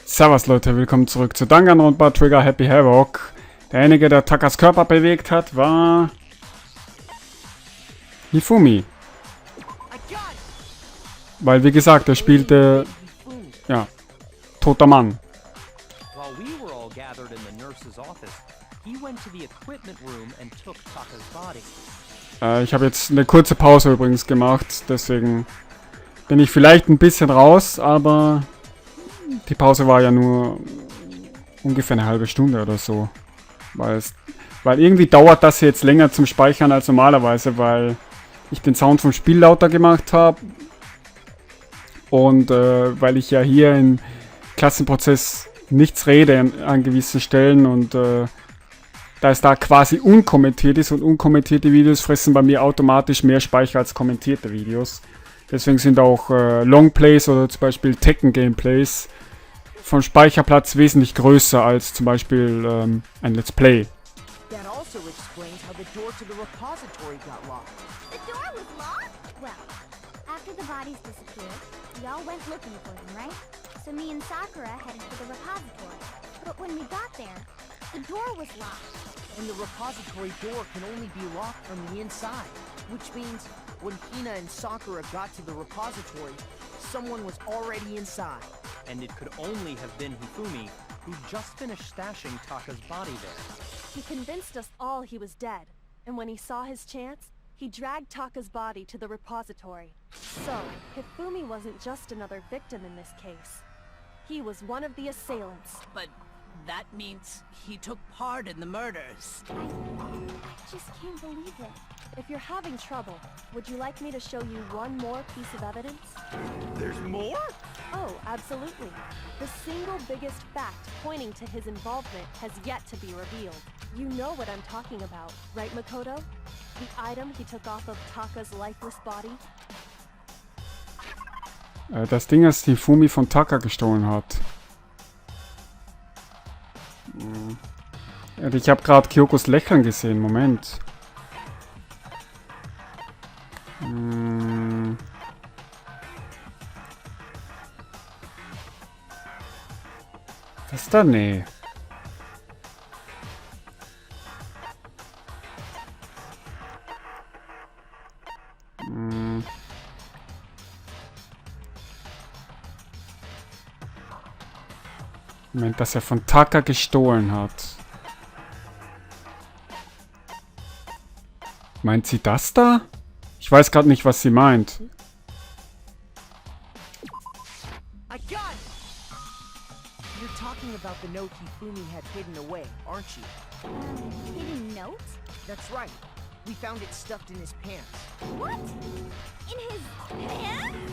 Servus Leute, willkommen zurück zu Danganronpa Trigger Happy Havoc. Derjenige, der Takas Körper bewegt hat, war Hifumi. Weil, wie gesagt, er spielte, ja, toter Mann. Ich habe jetzt eine kurze Pause übrigens gemacht, deswegen bin ich vielleicht ein bisschen raus, aber die Pause war ja nur ungefähr eine halbe Stunde oder so. Weil irgendwie dauert das jetzt länger zum Speichern als normalerweise, weil ich den Sound vom Spiel lauter gemacht habe. Und weil ich ja hier im Klassenprozess nichts rede an gewissen Stellen und da es da quasi unkommentiert ist und unkommentierte Videos fressen bei mir automatisch mehr Speicher als kommentierte Videos. Deswegen sind auch Longplays oder zum Beispiel Tekken-Gameplays vom Speicherplatz wesentlich größer als zum Beispiel ein Let's Play. That also explains how the door to the repository got locked. The door was locked? Well, after the bodies disappeared, we all went looking for them, right? So me and Sakura headed for the repository. But when we got there, the door was locked. And the repository door can only be locked from the inside, which means when Hina and Sakura got to the repository, someone was already inside. And it could only have been Hifumi, who just finished stashing Taka's body there. He convinced us all he was dead, and when he saw his chance, he dragged Taka's body to the repository. So, Hifumi wasn't just another victim in this case. He was one of the assailants. But that means he took part in the murders. I just can't believe it. If you're having trouble, would you like me to show you one more piece of evidence? There's more? Oh, absolutely. The single biggest fact pointing to his involvement has yet to be revealed. You know what I'm talking about, right, Makoto? The item he took off of Taka's lifeless body? Das Ding, das Hifumi von Taka gestohlen hat. Ich habe gerade Kyokos Lächeln gesehen. Moment. Was ist da? Nee. Moment, dass er von Taka gestohlen hat. Meint sie das da? Ich weiß gerade nicht, was sie meint. I got it! You're talking about the note Hifumi had hidden away, aren't you? Hidden note? That's right. We found it stuffed in his pants. What? In his pants?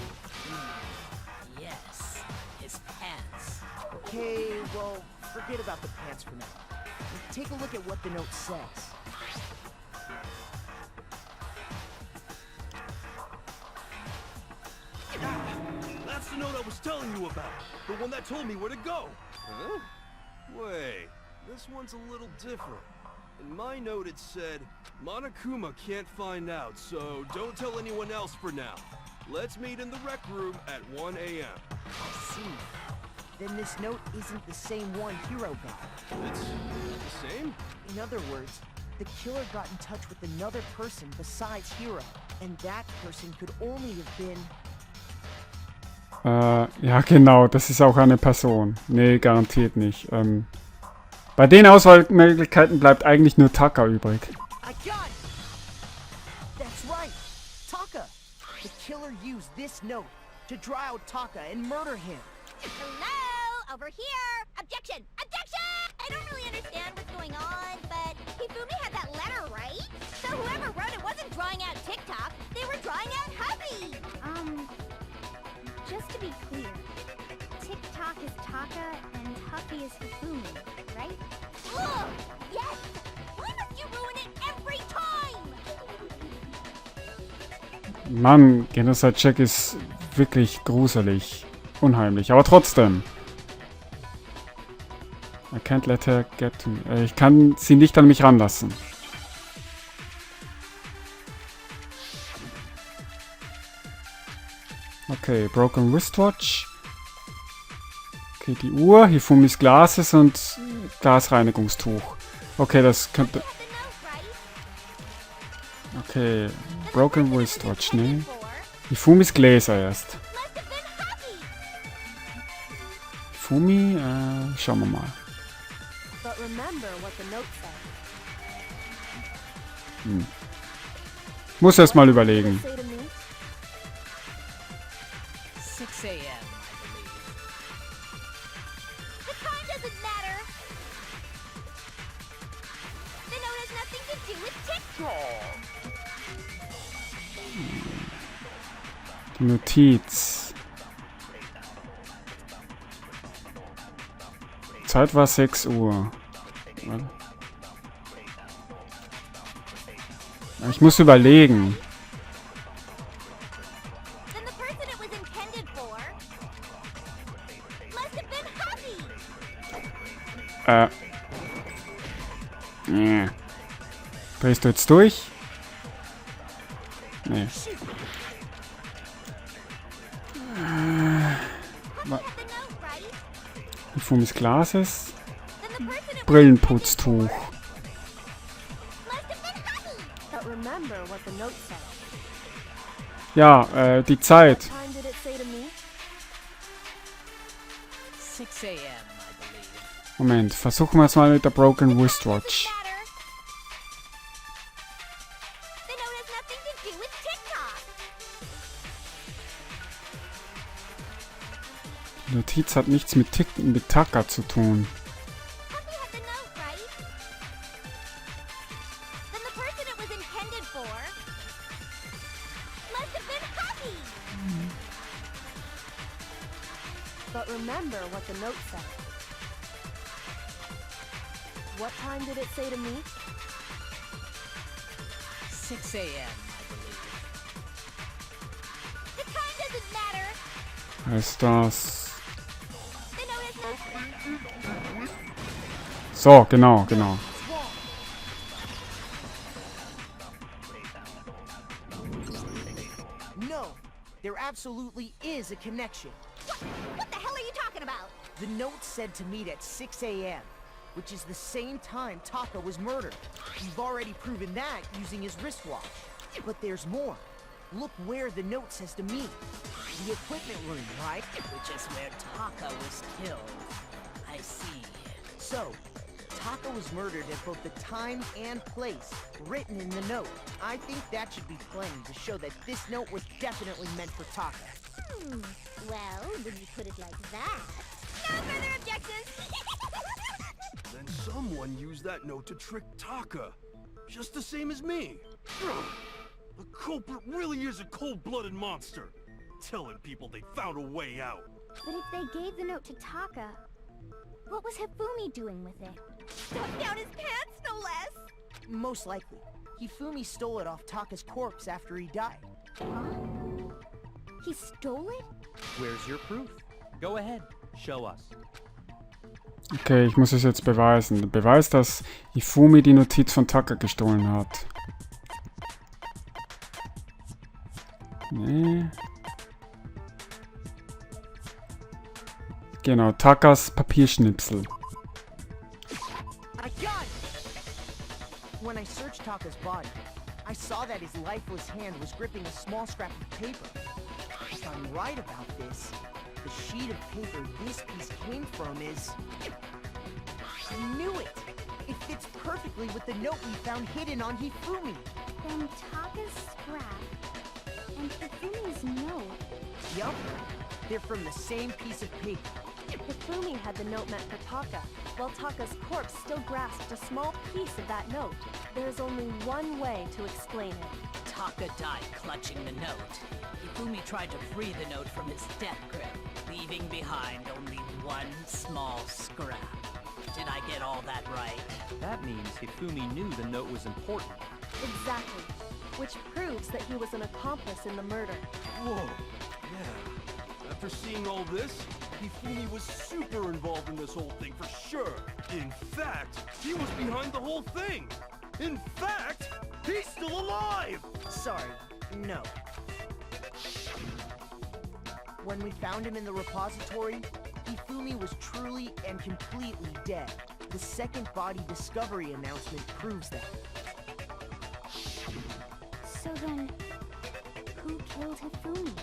Yes, his pants. Okay, well, forget about the pants for now. Take a look at what the note says. That's the note I was telling you about. The one that told me where to go. Huh? Wait, this one's a little different. In my note it said, Monokuma can't find out, so don't tell anyone else for now. Let's meet in the rec room at 1 a.m. I see. Then this note isn't the same one Hiro got. It's the same? In other words, the killer got in touch with another person besides Hiro. And that person could only have been... Ja genau, das ist auch eine Person. Nee, garantiert nicht. Bei den Auswahlmöglichkeiten bleibt eigentlich nur Taka übrig. I got it! That's right! Taka! The killer used this note to dry out Taka and murder him. Hello? Over here! Objection! Objection! I don't really understand what's going on, but Hifumi had that letter, right? So whoever wrote it wasn't drawing out TikTok, they were drawing out Hubby! Just to be clear, TikTok is Taka and Huffy is Hifumi, right? Ugh! Yes! Why must you ruin it every time? Mann, Genocide-Check ist wirklich gruselig. Unheimlich, aber trotzdem. I can't let her get to me. Ich kann sie nicht an mich ranlassen. Okay, Broken Wristwatch. Okay, die Uhr, Hifumis Glases und Glasreinigungstuch. Okay, das könnte... Okay, Broken Wristwatch, ne? Hifumis Gläser erst. Hifumi, schauen wir mal. But remember what the note said. Muss erst mal überlegen. Say to me, 6 a.m., I believe. The time doesn't matter. The note has nothing to do with TikTok. Die Notiz. Zeit war 6 Uhr. Ich muss überlegen. Then the person it was intended for must have been Hobby. Nee. Drehst du jetzt durch? Nee. The note, right? Hifumis Glases. Then the person it Brillenputztuch. must have been Hobby. but remember what the note said. Ja, die Zeit. What time did it say to me? 6 a.m., I believe. Moment, versuchen wir es mal mit der Broken Wristwatch. Matter. The note has nothing to do with TikTok. Die Notiz hat nichts mit Taka zu tun. Hobby had the note, right? Then the person it was intended for must have been Hobby. But remember what the note said. What time did it say to me? 6 a.m., I believe. The time doesn't matter. Heißt das... The note has nothing. So, genau, genau. No, there absolutely is a connection. What the hell are you talking about? The note said to meet at 6 a.m., which is the same time Taka was murdered. We've already proven that using his wristwatch. But there's more. Look where the note says to meet. The equipment room, right? Which is where Taka was killed. I see. So, Taka was murdered at both the time and place written in the note. I think that should be plain to show that this note was definitely meant for Taka. Well, when you put it like that. No further objections. Then someone used that note to trick Taka. Just the same as me. The culprit really is a cold-blooded monster. Telling people they found a way out. But if they gave the note to Taka, what was Hifumi doing with it? Stuffed down his pants, no less! Most likely. Hifumi stole it off Taka's corpse after he died. He stole it? Where's your proof? Go ahead, show us. Okay, ich muss es jetzt beweisen. Beweis, dass Hifumi die Notiz von Taka gestohlen hat. Nee. Genau, Takas Papierschnipsel. I got it! When I searched Taka's body, I saw that his lifeless hand was gripping a small scrap of paper. If I'm right about this, the sheet of paper this piece came from is... I knew it! It fits perfectly with the note we found hidden on Hifumi. Then Taka's scrap and Hifumi's note. Yup, they're from the same piece of paper. Hifumi had the note meant for Taka, while Taka's corpse still grasped a small piece of that note. There's only one way to explain it. Taka died clutching the note. Hifumi tried to free the note from his death grip, leaving behind only one small scrap. Did I get all that right? That means Hifumi knew the note was important. Exactly. Which proves that he was an accomplice in the murder. Whoa. Yeah. After seeing all this, Hifumi was super involved in this whole thing for sure. In fact, he was behind the whole thing. In fact, he's still alive! Sorry, no. When we found him in the repository, Hifumi was truly and completely dead. The second body discovery announcement proves that. So then, who killed Hifumi?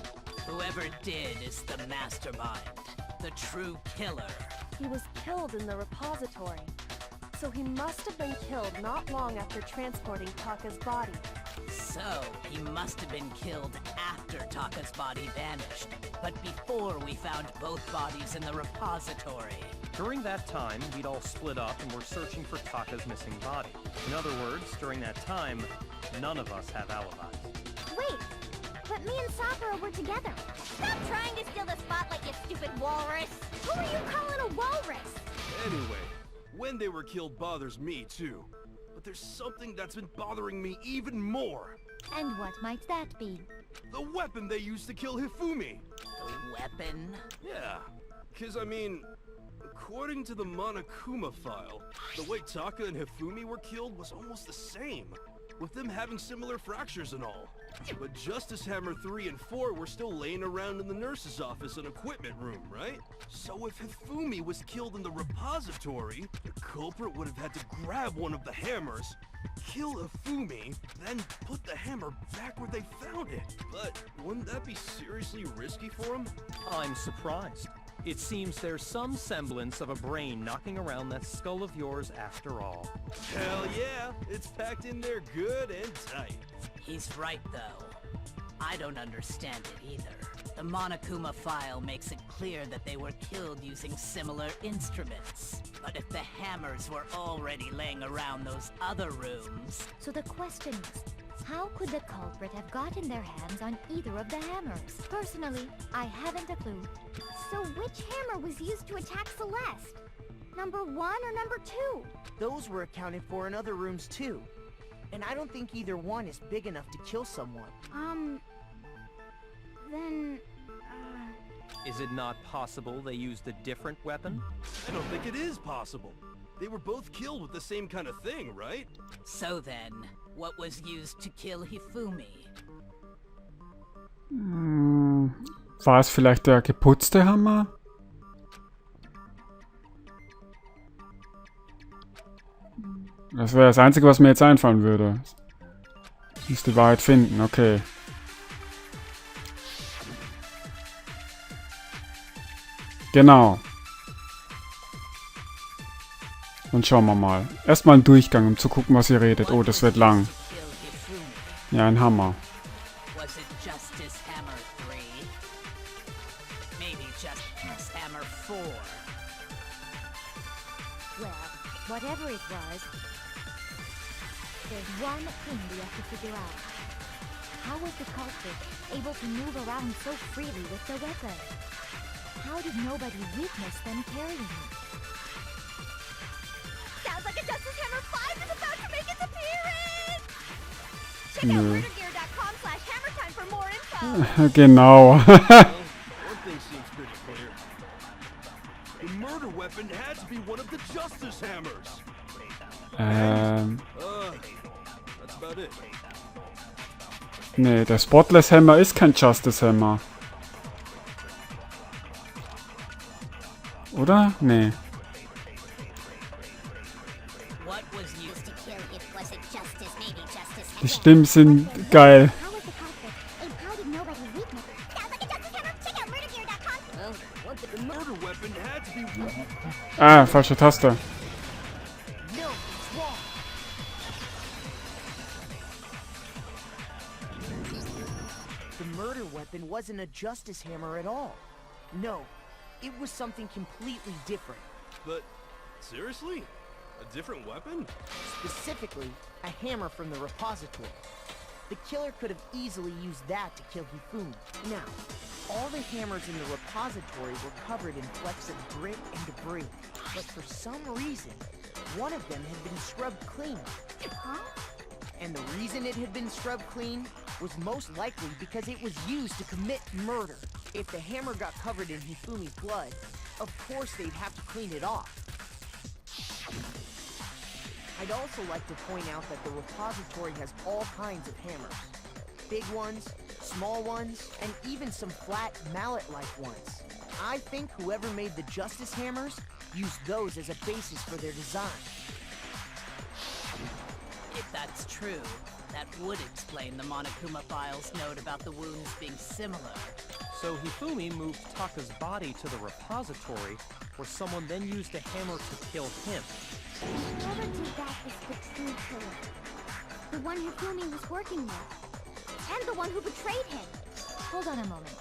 Whoever did is the mastermind, the true killer. He was killed in the repository. So he must have been killed not long after transporting Taka's body. So, he must have been killed after Taka's body vanished, but before we found both bodies in the repository. During that time, we'd all split up and were searching for Taka's missing body. In other words, during that time, none of us have alibis. Wait, but me and Sakura were together. Stop trying to steal the spotlight, you stupid walrus! Who are you calling a walrus? Anyway, when they were killed bothers me too. But there's something that's been bothering me even more. And what might that be? The weapon they used to kill Hifumi. The weapon? Yeah, because I mean, according to the Monokuma file, the way Taka and Hifumi were killed was almost the same, with them having similar fractures and all. But Justice Hammer 3 and 4 were still laying around in the nurse's office and equipment room, right? So if Hifumi was killed in the repository, the culprit would have had to grab one of the hammers, kill Hifumi, then put the hammer back where they found it. But wouldn't that be seriously risky for him? I'm surprised. It seems there's some semblance of a brain knocking around that skull of yours after all. Hell yeah, it's packed in there good and tight. He's right, though. I don't understand it either. The Monokuma file makes it clear that they were killed using similar instruments. But if the hammers were already laying around those other rooms... So the question is, how could the culprit have gotten their hands on either of the hammers? Personally, I haven't a clue. So which hammer was used to attack Celeste? Number 1 or number 2? Those were accounted for in other rooms too. And I don't think either one is big enough to kill someone. Then... Is it not possible they used a different weapon? I don't think it is possible. They were both killed with the same kind of thing, right? So then, what was used to kill Hifumi? War es vielleicht der geputzte Hammer? Das wäre das Einzige, was mir jetzt einfallen würde. Ich muss die Wahrheit finden, okay. Genau. Und schauen wir mal. Erstmal einen Durchgang, um zu gucken, was ihr redet. Oh, das wird lang. Ja, ein Hammer. Was it Justice Hammer 3? Maybe Justice Hammer 4? Well, whatever it was, there's one thing we have to figure out. How was the culprit able to move around so freely with the weapon? How did nobody witness them carrying it? Sounds like a Justice Hammer 5 is about to make its appearance! Check out Nö. murdergear.com/hammertime for more info! Genau. Well, one thing seems pretty clear. The murder weapon had to be one of the Justice Hammers. That's about it. Nee, der Spotless Hammer ist kein Justice Hammer. Oder? Nee. What was used to kill it? Was it Justice? Maybe Justice. Die Stimmen sind geil. How was the culprit? And how did nobody witness it? Sounds like a Justice Hammer! Check out murdergear.com! Well, the murder weapon had to be... Ah, falsche Taste. No, it's wrong. The murder weapon wasn't a Justice Hammer at all. No, it was something completely different. But, seriously? A different weapon? Specifically, a hammer from the repository. The killer could have easily used that to kill Hifumi. Now, all the hammers in the repository were covered in flecks of grit and debris. But for some reason, one of them had been scrubbed clean. Huh? And the reason it had been scrubbed clean was most likely because it was used to commit murder. If the hammer got covered in Hifumi's blood, of course they'd have to clean it off. I'd also like to point out that the repository has all kinds of hammers. Big ones, small ones, and even some flat mallet-like ones. I think whoever made the Justice Hammers used those as a basis for their design. If that's true, that would explain the Monokuma file's note about the wounds being similar. So Hifumi moved Taka's body to the repository, where someone then used a hammer to kill him. Whoever did that is the true killer. The one Hifumi was working with. And the one who betrayed him. Hold on a moment.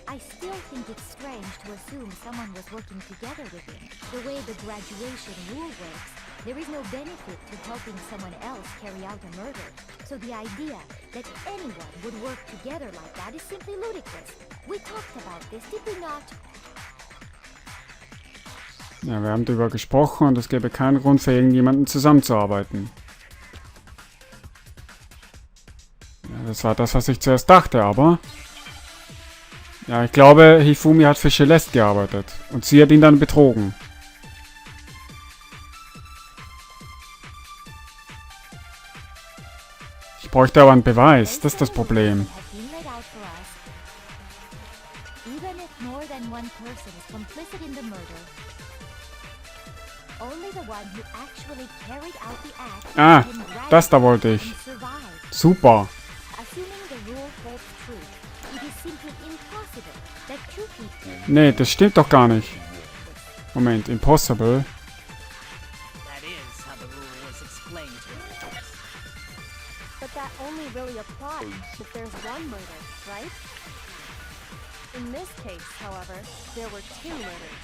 I still think it's strange to assume someone was working together with him. The way the graduation rule works, there is no benefit to helping someone else carry out a murder. So the idea that anyone would work together like that is simply ludicrous. We talked about this, did we not? Ja, wir haben darüber gesprochen und es gäbe keinen Grund für irgendjemanden zusammenzuarbeiten. Ja, das war das, was ich zuerst dachte, aber... Ja, ich glaube, Hifumi hat für Celeste gearbeitet. Und sie hat ihn dann betrogen. Ich bräuchte aber einen Beweis, das ist das Problem. Ah, das da wollte ich. Super. Nee, das stimmt doch gar nicht. Moment, impossible. That is how the rule was explained to us. But that only really applies if there's one murder, right? In this case, however, there were two murders.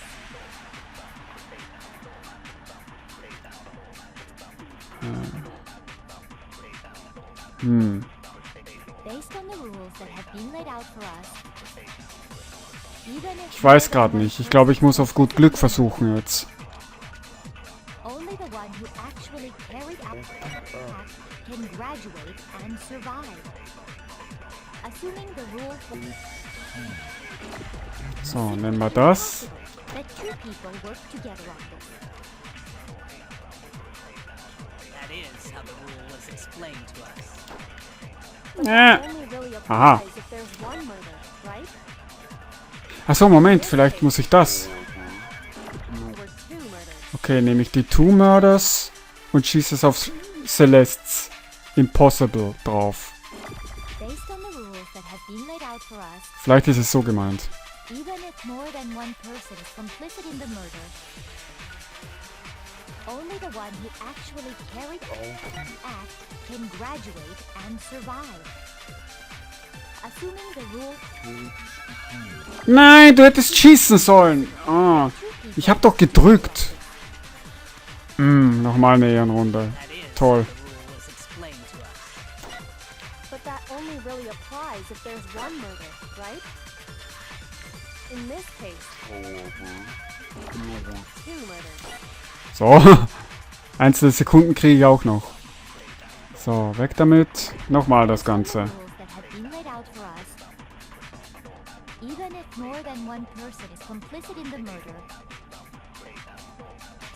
Based on the rules that have been laid out for us, Ich weiß gerade nicht. Ich glaube, ich muss auf gut Glück versuchen jetzt. only the one who actually carried out the act can graduate and survive. Assuming the rule So, nehmen wir das. that two people work together on this. That is how the rule was explained to us. But Ja. that only really Aha. applies if there's one murder, right? Achso, Moment, vielleicht muss ich das. There were two murders. Okay, nehme ich die Two Murders und schieße es auf Celeste's Impossible drauf. Based on the rules that have been laid out for us, Vielleicht ist es so gemeint. even if more than one person is complicit in the murder, only the one who actually carried out the act can graduate and survive. Assuming the rule Nein, du hättest schießen sollen. Ah, ich hab doch gedrückt. Nochmal eine Ehrenrunde. That is Toll. how the rule was explained to us. But that only really applies if there's one murder, right? In this case, two murders. So, einzelne Sekunden kriege ich auch noch. So, weg damit. Nochmal das Ganze. rules that have been laid out for us, even if more than one person is complicit in the murder,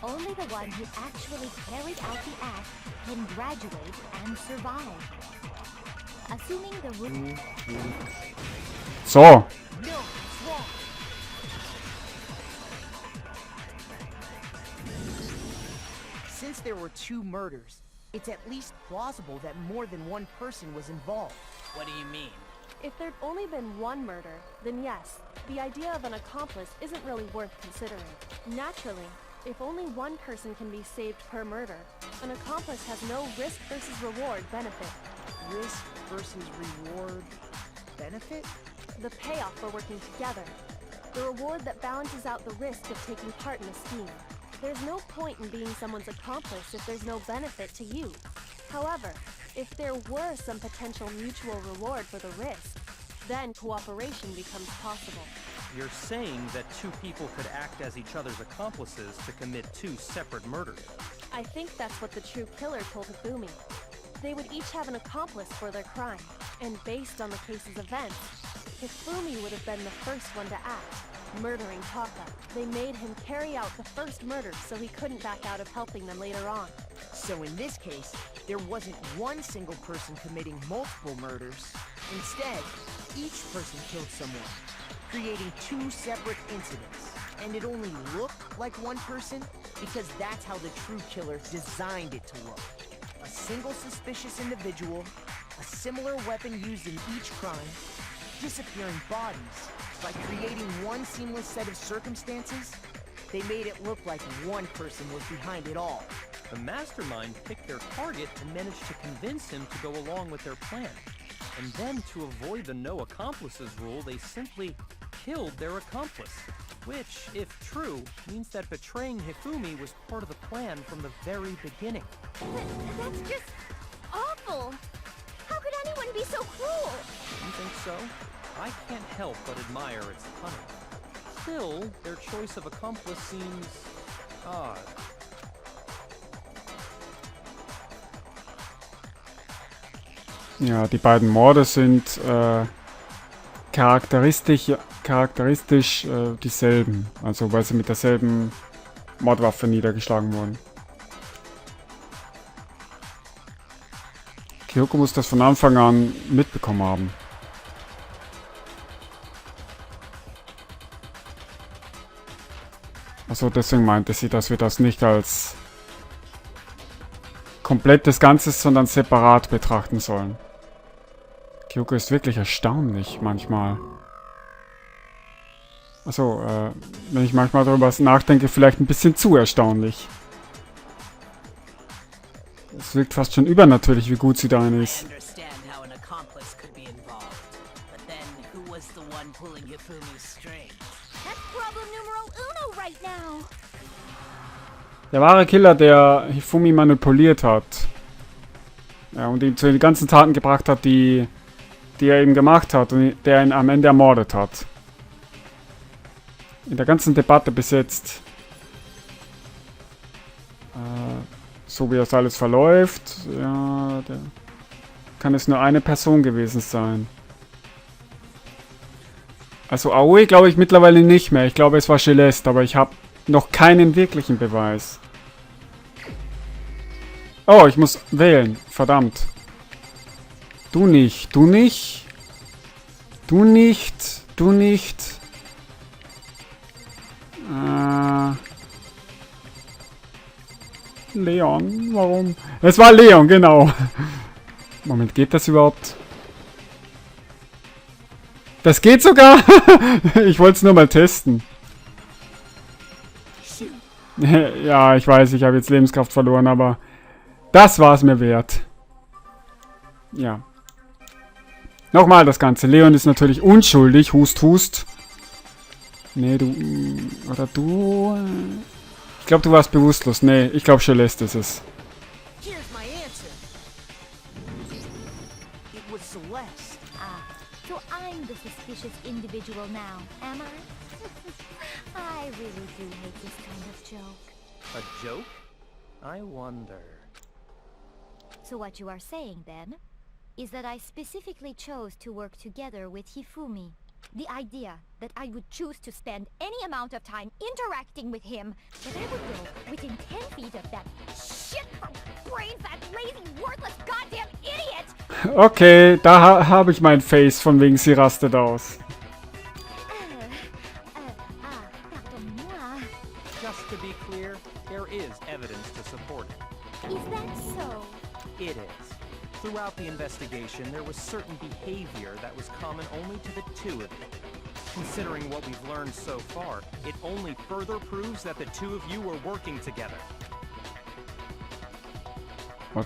only the one who actually carried out the act can graduate and survive. Assuming the rule So, No, it's wrong. Since there were two murders, it's at least plausible that more than one person was involved. What do you mean? If there'd only been one murder, then yes, the idea of an accomplice isn't really worth considering. Naturally, if only one person can be saved per murder, an accomplice has no risk versus reward benefit. Risk versus reward benefit? The payoff for working together. The reward that balances out the risk of taking part in a scheme. There's no point in being someone's accomplice if there's no benefit to you. However, if there were some potential mutual reward for the risk, then cooperation becomes possible. You're saying that two people could act as each other's accomplices to commit two separate murders. I think that's what the true killer told Hifumi. They would each have an accomplice for their crime, and based on the case's events, Hifumi would have been the first one to act, murdering Taka. They made him carry out the first murder so he couldn't back out of helping them later on. So in this case, there wasn't one single person committing multiple murders. Instead, each person killed someone. creating two separate incidents. And it only looked like one person because that's how the true killer designed it to look. A single suspicious individual, a similar weapon used in each crime, disappearing bodies. By creating one seamless set of circumstances, they made it look like one person was behind it all. The mastermind picked their target and managed to convince him to go along with their plan. And then, to avoid the no accomplices rule, they simply killed their accomplice. Which, if true, means that betraying Hifumi was part of the plan from the very beginning. That's just awful. How could anyone be so cruel? You think so? I can't help but admire its cunning. Still, their choice of accomplice seems odd. Ja, die beiden Morde sind charakteristisch dieselben. Also weil sie mit derselben Mordwaffe niedergeschlagen wurden. Kyoko muss das von Anfang an mitbekommen haben. Also deswegen meinte sie, dass wir das nicht als komplettes Ganzes, sondern separat betrachten sollen. Kyoko ist wirklich erstaunlich manchmal. Also, wenn ich manchmal darüber nachdenke, vielleicht ein bisschen zu erstaunlich. Es wirkt fast schon übernatürlich, wie gut sie darin ist. Der wahre Killer, der Hifumi manipuliert hat. Ja, und ihn zu den ganzen Taten gebracht hat, die er eben gemacht hat und der ihn am Ende ermordet hat. In der ganzen Debatte bis jetzt, so wie das alles verläuft, ja, kann es nur eine Person gewesen sein. Also Aoi glaube ich mittlerweile nicht mehr. Ich glaube, es war Celeste, aber ich habe noch keinen wirklichen Beweis. Oh, ich muss wählen. Verdammt. Du nicht. Du nicht. Du nicht. Du nicht. Leon, warum? Es war Leon, genau. Moment, geht das überhaupt? Das geht sogar? Ich wollte es nur mal testen. Ja, ich weiß, ich habe jetzt Lebenskraft verloren, aber das war es mir wert. Ja. Nochmal das Ganze. Leon ist natürlich unschuldig. Hust, hust. Nee, du... Oder du... Ich glaube, du warst bewusstlos. Nee, ich glaube, Celeste ist es. Here's my answer. It was Celeste. Ah, so I'm the suspicious individual now, am I? I really do hate this kind of joke. A joke? I wonder. So what you are saying, then, is that I specifically chose to work together with Hifumi. The idea that I would choose to spend any amount of time interacting with him, that I would go within 10 feet of that shit from brains, that lazy, worthless, goddamn idiot! Okay, da habe ich mein Face, von wegen sie rastet aus. Pardon moi. Just to be clear, there is evidence to support it. Is that so? It is. Throughout the investigation, there was certain behavior that was common only to the two of you. Considering what we've learned so far, it only further proves that the two of you were working together. What?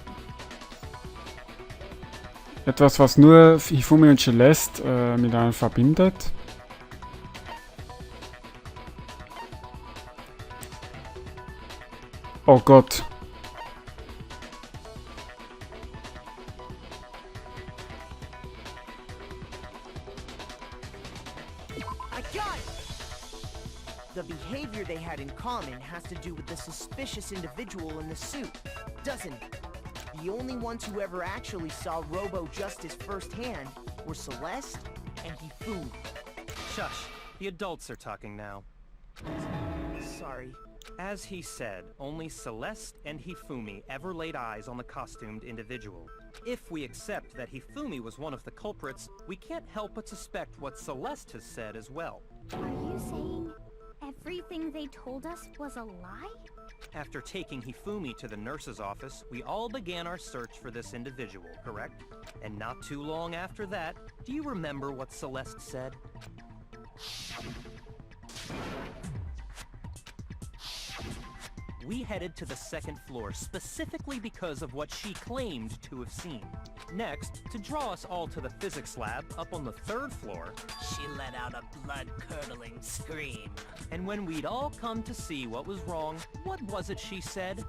Etwas, was nur Hifumi und Celeste miteinander verbindet. Oh Gott. I got it! The behavior they had in common has to do with the suspicious individual in the suit, doesn't it? The only ones who ever actually saw Robo-Justice firsthand were Celeste and Hifumi. Shush. The adults are talking now. Sorry. As he said, only Celeste and Hifumi ever laid eyes on the costumed individual. If we accept that Hifumi was one of the culprits, we can't help but suspect what Celeste has said as well. Are you saying everything they told us was a lie? After taking Hifumi to the nurse's office, we all began our search for this individual, correct? And not too long after that, do you remember what Celeste said? We headed to the second floor specifically because of what she claimed to have seen. Next, to draw us all to the physics lab up on the third floor, She let out a blood-curdling scream. and when we'd all come to see what was wrong, what was it she said?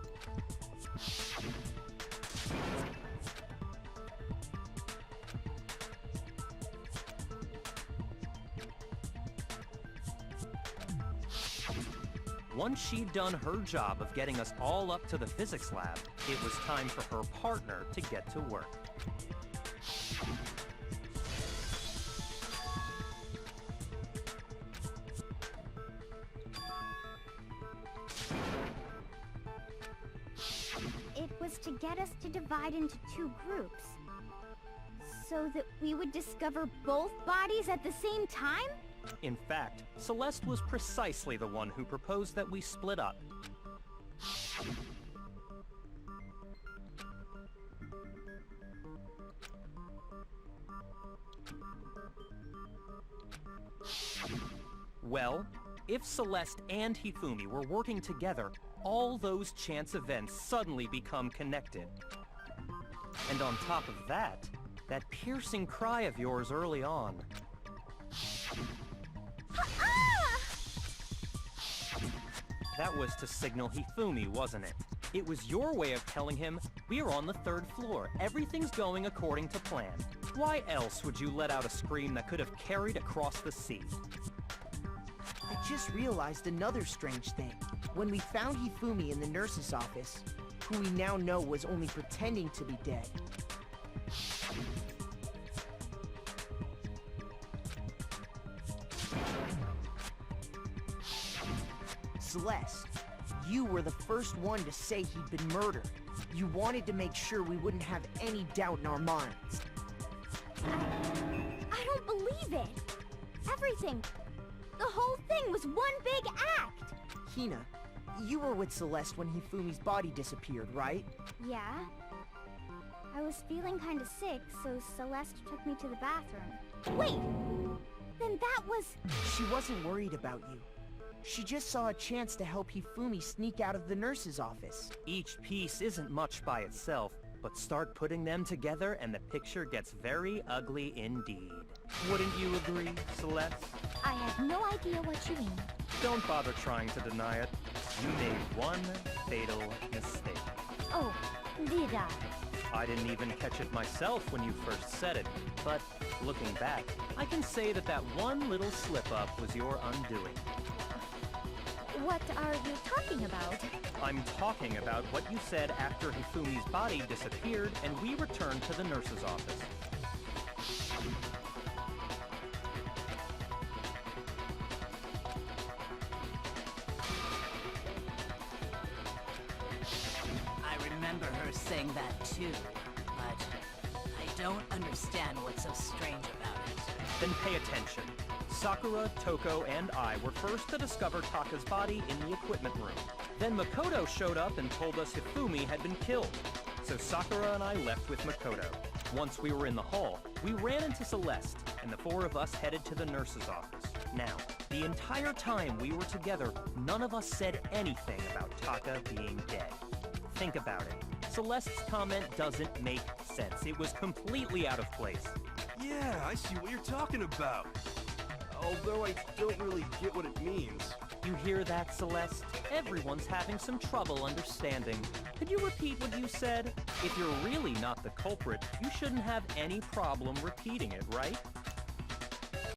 Once she'd done her job of getting us all up to the physics lab, it was time for her partner to get to work. It was to get us to divide into two groups. So that we would discover both bodies at the same time? In fact, Celeste was precisely the one who proposed that we split up. Well, if Celeste and Hifumi were working together, all those chance events suddenly become connected. And on top of that, that piercing cry of yours early on. That was to signal Hifumi, wasn't it? It was your way of telling him, we're on the third floor, everything's going according to plan. Why else would you let out a scream that could have carried across the sea? I just realized another strange thing. When we found Hifumi in the nurse's office, who we now know was only pretending to be dead, Celeste, you were the first one to say he'd been murdered. You wanted to make sure we wouldn't have any doubt in our minds. I don't believe it. Everything, the whole thing was one big act. Hina, you were with Celeste when Hifumi's body disappeared, right? Yeah. I was feeling kind of sick, so Celeste took me to the bathroom. Wait! Then that was... She wasn't worried about you. She just saw a chance to help Hifumi sneak out of the nurse's office. Each piece isn't much by itself, but start putting them together and the picture gets very ugly indeed. Wouldn't you agree, Celeste? I have no idea what you mean. Don't bother trying to deny it. You made one fatal mistake. Oh, did I? I didn't even catch it myself when you first said it, but looking back, I can say that that one little slip-up was your undoing. What are you talking about? I'm talking about what you said after Hifumi's body disappeared and we returned to the nurse's office. I remember her saying that too, but I don't understand what's so strange about it. Then pay attention. Sakura, Toko, and I were first to discover Taka's body in the equipment room. Then Makoto showed up and told us Hifumi had been killed. So Sakura and I left with Makoto. Once we were in the hall, we ran into Celeste, and the four of us headed to the nurse's office. Now, the entire time we were together, none of us said anything about Taka being dead. Think about it. Celeste's comment doesn't make sense. It was completely out of place. Yeah, I see what you're talking about. Although I don't really get what it means. You hear that, Celeste? Everyone's having some trouble understanding. Could you repeat what you said? If you're really not the culprit, you shouldn't have any problem repeating it, right?